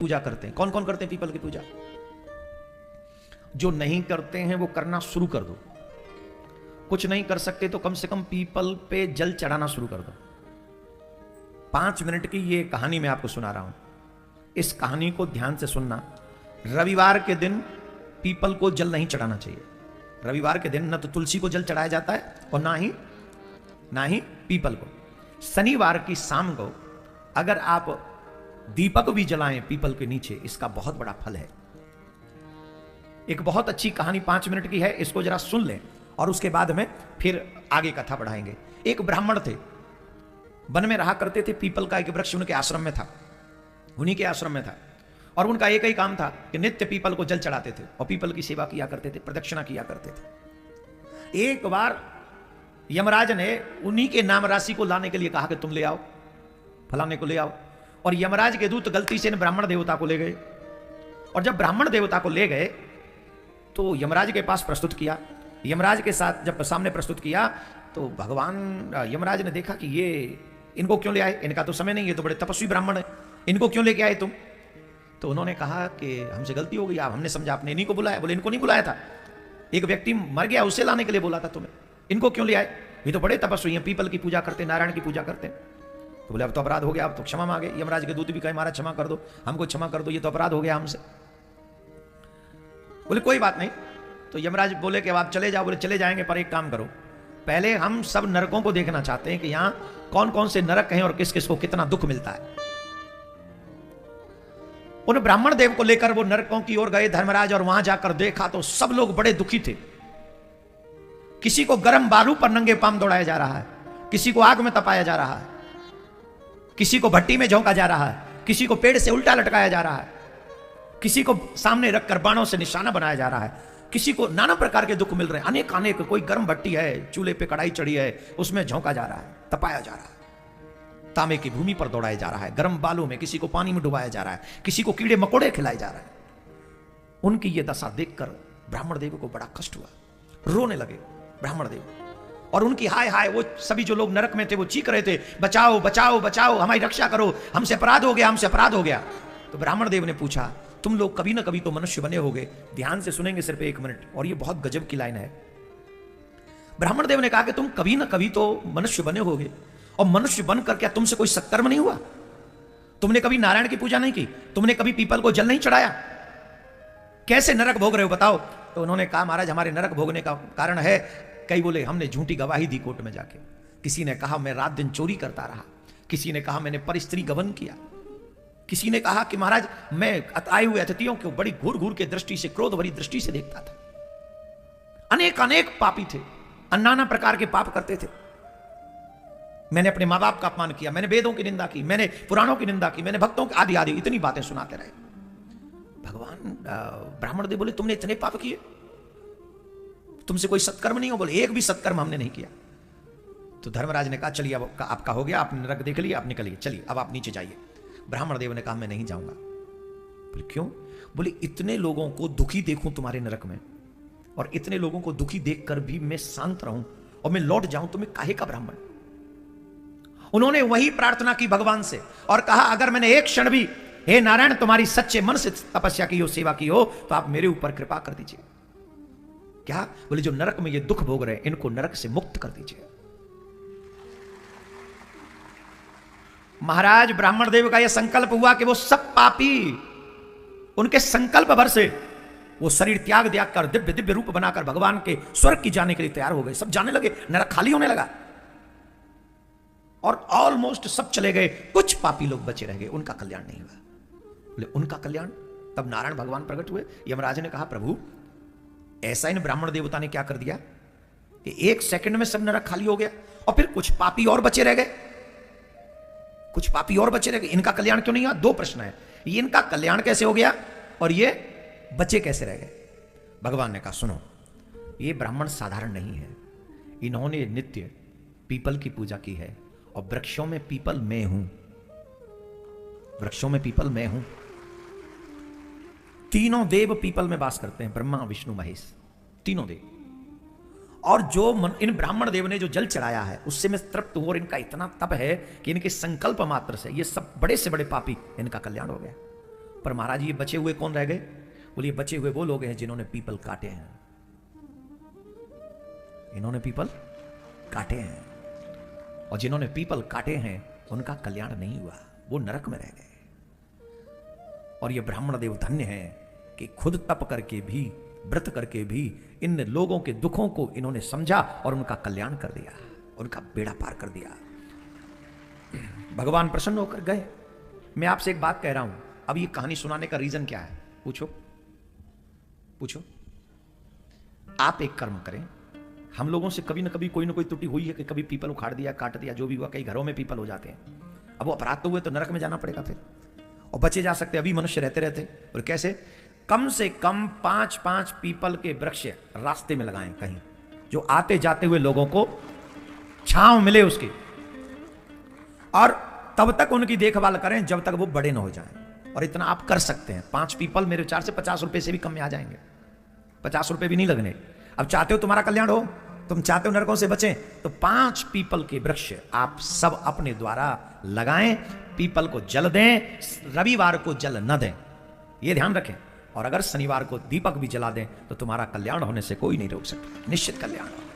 पूजा करते हैं। कौन कौन करते हैं पीपल की पूजा? जो नहीं करते हैं वो करना शुरू कर दो। कुछ नहीं कर सकते तो कम से कम पीपल पे जल चढ़ाना शुरू कर दो। 5 मिनट की ये कहानी मैं आपको सुना रहा हूं, इस कहानी को ध्यान से सुनना। रविवार के दिन पीपल को जल नहीं चढ़ाना चाहिए। रविवार के दिन न तो तुलसी को जल चढ़ाया जाता है और ना ही पीपल को। शनिवार की शाम को अगर आप दीपक भी जलाएं पीपल के नीचे, इसका बहुत बड़ा फल है। एक बहुत अच्छी कहानी 5 मिनट की है, इसको जरा सुन लें और उसके बाद में फिर आगे कथा बढ़ाएंगे। एक ब्राह्मण थे, वन में रहा करते थे। पीपल का एक वृक्ष उनके आश्रम में था, उन्हीं के आश्रम में था। और उनका एक ही काम था कि नित्य पीपल को जल चढ़ाते थे और पीपल की सेवा किया करते थे, प्रदक्षिणा किया करते थे। एक बार यमराज ने उन्हीं के नाम राशि को लाने के लिए कहा कि तुम ले आओ, फलाने को ले आओ। और यमराज के दूत गलती से ब्राह्मण देवता को ले गए। और जब ब्राह्मण देवता को ले गए तो यमराज के पास प्रस्तुत किया। यमराज के साथ जब सामने प्रस्तुत किया तो भगवान यमराज ने देखा कि ये इनको क्यों ले आए, इनका तो समय नहीं, ये तो बड़े तपस्वी ब्राह्मण है, इनको क्यों लेके आए तुम? तो उन्होंने कहा कि हमसे गलती हो गई, आप हमने समझा आपने इन्हीं को बुलाया। बोले इनको नहीं बुलाया था, एक व्यक्ति मर गया उसे लाने के लिए बोला था तुम्हें, इनको क्यों ले आए? ये तो बड़े तपस्वी हैं, पीपल की पूजा करते, नारायण की पूजा करते। तो बोले अब तो अपराध हो गया, अब तो क्षमा मांगे। यमराज के दूत भी कहे महाराज क्षमा कर दो, हमको क्षमा कर दो, ये तो अपराध हो गया हमसे। बोले कोई बात नहीं। तो यमराज बोले कि अब आप चले जाओ। बोले चले जाएंगे, पर एक काम करो, पहले हम सब नरकों को देखना चाहते हैं कि यहां कौन कौन से नरक हैं और किस किस को कितना दुख मिलता है। उन ब्राह्मण देव को लेकर वो नरकों की ओर गए धर्मराज, और वहां जाकर देखा तो सब लोग बड़े दुखी थे। किसी को गर्म बालू पर नंगे पांव दौड़ाया जा रहा है, किसी को आग में तपाया जा रहा है, किसी को भट्टी में झोंका जा रहा है, किसी को पेड़ से उल्टा लटकाया जा रहा है, किसी को सामने रखकर बाणों से निशाना बनाया जा रहा है, किसी को नाना प्रकार के दुख मिल रहे हैं। अनेक अनेक, कोई गर्म भट्टी है, चूल्हे पे कढ़ाई चढ़ी है, उसमें झोंका जा रहा है, तपाया जा रहा है, तांबे की भूमि पर दौड़ाया जा रहा है, गर्म बालू में, किसी को पानी में डुबाया जा रहा है, किसी को कीड़े मकोड़े खिलाए जा रहे हैं। उनकी ये दशा देखकर ब्राह्मण देव को बड़ा कष्ट हुआ, रोने लगे ब्राह्मण देव। और उनकी हाय हाय, वो सभी जो लोग नरक में थे वो चीख रहे थे, बचाओ बचाओ बचाओ, हमारी रक्षा करो, हमसे अपराध हो गया, हमसे अपराध हो गया। तो ब्राह्मण देव ने पूछा तुम लोग कभी ना कभी तो मनुष्य बने होगे, ध्यान से सुनेंगे सिर्फ 1 मिनट, और ये बहुत गजब की लाइन है। ब्राह्मण देव ने कहा कि तुम कभी ना कभी तो मनुष्य बने होगे, और मनुष्य बनकर क्या तुमसे कोई सत्कर्म नहीं हुआ? तुमने कभी नारायण की पूजा नहीं की? तुमने कभी पीपल को जल नहीं चढ़ाया? कैसे नरक भोग रहे हो बताओ? तो उन्होंने कहा महाराज हमारे नरक भोगने का कारण है, कई बोले हमने झूठी गवाही दी कोर्ट में जाके, किसी ने कहा मैं रात दिन चोरी करता रहा, किसी ने कहा मैंने परिस्त्री गमन किया, किसी ने कहा कि महाराज मैं आए हुए अतिथियों को बड़ी घूर घूर के दृष्टि से, क्रोध भरी दृष्टि से देखता था। अनेक अनेक पापी थे, नाना प्रकार के पाप करते थे। मैंने अपने माँ बाप का अपमान किया, मैंने वेदों की निंदा की, मैंने पुराणों की निंदा की, मैंने भक्तों की आदि आदि इतनी बातें सुनाते रहे। भगवान ब्राह्मण देव बोले तुमने इतने पाप किए, तुमसे कोई सत्कर्म नहीं हो? बोले एक भी सत्कर्म हमने नहीं किया। तो धर्मराज ने कहा चलिए अब आपका हो गया, आपने नरक देख लिया, आप निकलिए, चलिए अब आप नीचे जाइए। ब्राह्मण देव ने कहा मैं नहीं जाऊंगा। बोले क्यों? बोले इतने लोगों को दुखी देखूं तुम्हारे नरक में, और इतने लोगों को दुखी देखकर भी मैं शांत रहूं और मैं लौट जाऊं, तो मैं काहे का ब्राह्मण? उन्होंने वही प्रार्थना की भगवान से और कहा अगर मैंने एक क्षण भी हे नारायण तुम्हारी सच्चे मन से तपस्या की हो, सेवा की हो, तो आप मेरे ऊपर कृपा कर दीजिए। क्या? बोले जो नरक में ये दुख भोग रहे हैं इनको नरक से मुक्त कर दीजिए। महाराज ब्राह्मण देव का यह संकल्प हुआ कि वो सब पापी उनके संकल्प भर से वो शरीर त्याग त्याग कर दिव्य दिव्य रूप बनाकर भगवान के स्वर्ग की जाने के लिए तैयार हो गए। सब जाने लगे, नरक खाली होने लगा और ऑलमोस्ट सब चले गए, कुछ पापी लोग बचे रह गए, उनका कल्याण नहीं हुआ। बोले उनका कल्याण? तब नारायण भगवान प्रकट हुए। यमराज ने कहा प्रभु ऐसा इन ब्राह्मण देवता ने क्या कर दिया कि 1 सेकंड में सब नरक खाली हो गया, और फिर कुछ पापी और बचे रह गए, कुछ पापी और बचे रह गए, इनका कल्याण क्यों नहीं हुआ? 2 प्रश्न है, ये इनका कल्याण कैसे हो गया और ये बचे कैसे रह गए? भगवान ने कहा सुनो, ये ब्राह्मण साधारण नहीं है, इन्होंने नित्य पीपल की पूजा की है, और वृक्षों में पीपल मैं हूं, वृक्षों में पीपल मैं हूं। तीनों देव पीपल में वास करते हैं, ब्रह्मा विष्णु महेश, तीनों देव। और जो इन ब्राह्मण देव ने जो जल चढ़ाया है उससे मैं तृप्त हूं, और इनका इतना तप है कि इनके संकल्प मात्र से ये सब बड़े से बड़े पापी इनका कल्याण हो गया। पर महाराज ये बचे हुए कौन रह गए? बोले ये बचे हुए वो लोग हैं जिन्होंने पीपल काटे हैं, इन्होंने पीपल काटे हैं, और जिन्होंने पीपल काटे हैं उनका कल्याण नहीं हुआ, वो नरक में रह गए। और ये ब्राह्मण देव धन्य हैं कि खुद तप करके भी, व्रत करके भी इन लोगों के दुखों को इन्होंने समझा और उनका कल्याण कर दिया, उनका बेड़ा पार कर दिया। भगवान प्रसन्न होकर गए। मैं आपसे एक बात कह रहा हूं, अब ये कहानी सुनाने का रीजन क्या है? पूछो पूछो। आप एक कर्म करें, हम लोगों से कभी ना कभी कोई ना कोई त्रुटि हुई है कि कभी पीपल उखाड़ दिया, काट दिया, जो भी हुआ, कई घरों में पीपल हो जाते हैं। अब वो अपराध तो हुए तो नरक में जाना पड़ेगा फिर, और बचे जा सकते अभी मनुष्य रहते रहते। और कैसे? कम से कम 5-5 पीपल के वृक्ष रास्ते में लगाएं कहीं, जो आते जाते हुए लोगों को छांव मिले उसकी, और तब तक उनकी देखभाल करें जब तक वो बड़े ना हो जाएं। और इतना आप कर सकते हैं। 5 पीपल मेरे विचार से 50 रुपए से भी कम में आ जाएंगे, 50 रुपए भी नहीं लगने। अब चाहते हो तुम्हारा कल्याण हो, तुम चाहते हो नरकों से बचें, तो 5 पीपल के वृक्ष आप सब अपने द्वारा लगाएं, पीपल को जल दें, रविवार को जल न दें, यह ध्यान रखें। और अगर शनिवार को दीपक भी जला दें तो तुम्हारा कल्याण होने से कोई नहीं रोक सकता, निश्चित कल्याण हो।